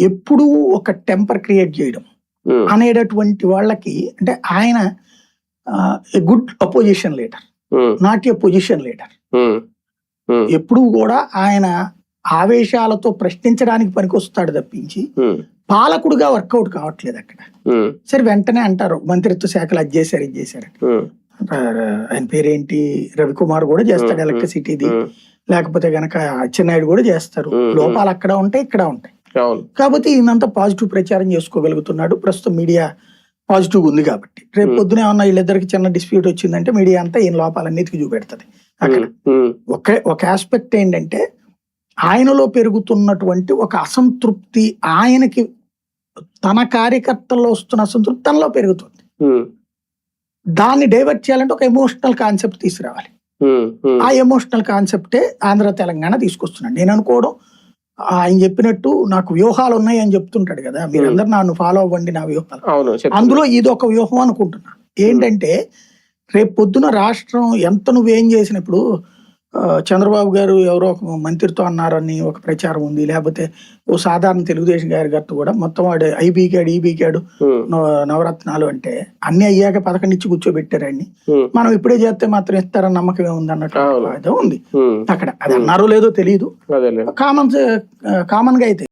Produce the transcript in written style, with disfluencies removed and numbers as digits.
ఎప్పుడూ ఒక temper create చేయడం అనేటటువంటి వాళ్ళకి, అంటే ఆయన good opposition leader, not a position leader. ఎప్పుడూ కూడా ఆయన ఆవేశాలతో ప్రశ్నించడానికి పనికొస్తాడు తప్పించి పాలకుడుగా వర్కౌట్ కావట్లేదు అక్కడ. సరే వెంటనే అంటారు మంత్రిత్వ శాఖలు అది చేశారు ఇది చేశారు. ఆయన పేరేంటి, రవికుమార్ కూడా చేస్తాడు ఎలక్ట్రిసిటీది, లేకపోతే గనక అచ్చెన్నాయుడు కూడా చేస్తారు. లోపాలు అక్కడ ఉంటాయి ఇక్కడ ఉంటాయి. కాబట్టి ఈయనంతా పాజిటివ్ ప్రచారం చేసుకోగలుగుతున్నాడు. ప్రస్తుతం మీడియా పాజిటివ్ ఉంది కాబట్టి రేపు పొద్దున ఏమన్నా వీళ్ళిద్దరికి చిన్న డిస్ప్యూట్ వచ్చిందంటే మీడియా అంతా ఈయన లోపాలన్నిటికీ చూపెడుతుంది. అక్కడ ఒక ఆస్పెక్ట్ ఏంటంటే ఆయనలో పెరుగుతున్నటువంటి ఒక అసంతృప్తి, ఆయనకి తన కార్యకర్తల్లో వస్తున్న అసంతృప్తి తనలో పెరుగుతుంది. దాన్ని డైవర్ట్ చేయాలంటే ఒక ఎమోషనల్ కాన్సెప్ట్ తీసుకురావాలి. ఆ ఎమోషనల్ కాన్సెప్టే ఆంధ్ర తెలంగాణ తీసుకొస్తున్నాడు. నేను అనుకోవడం ఆయన చెప్పినట్టు నాకు వ్యూహాలు ఉన్నాయి అని చెప్తుంటాడు కదా, మీరందరూ నన్ను ఫాలో అవ్వండి నా వ్యూహాలు. అందులో ఇది ఒక వ్యూహం అనుకుంటున్నా. ఏంటంటే రేపు పొద్దున రాష్ట్రం ఎంత నువ్వేం చేసినప్పుడు చంద్రబాబు గారు ఎవరో ఒక మంత్రితో అన్నారని ఒక ప్రచారం ఉంది, లేకపోతే ఓ సాధారణ తెలుగుదేశం గారు కూడా మొత్తం వాడు ఈబీకాడు నవరత్నాలు అంటే అన్ని అయ్యాక 11 ఇచ్చి కూర్చోబెట్టారండి. మనం ఇప్పుడే చేస్తే మాత్రం ఇస్తారని నమ్మకం ఏముంది అన్నట్టు ఉంది అక్కడ. అది అన్నారో లేదో తెలియదు, కామన్ గా అయితే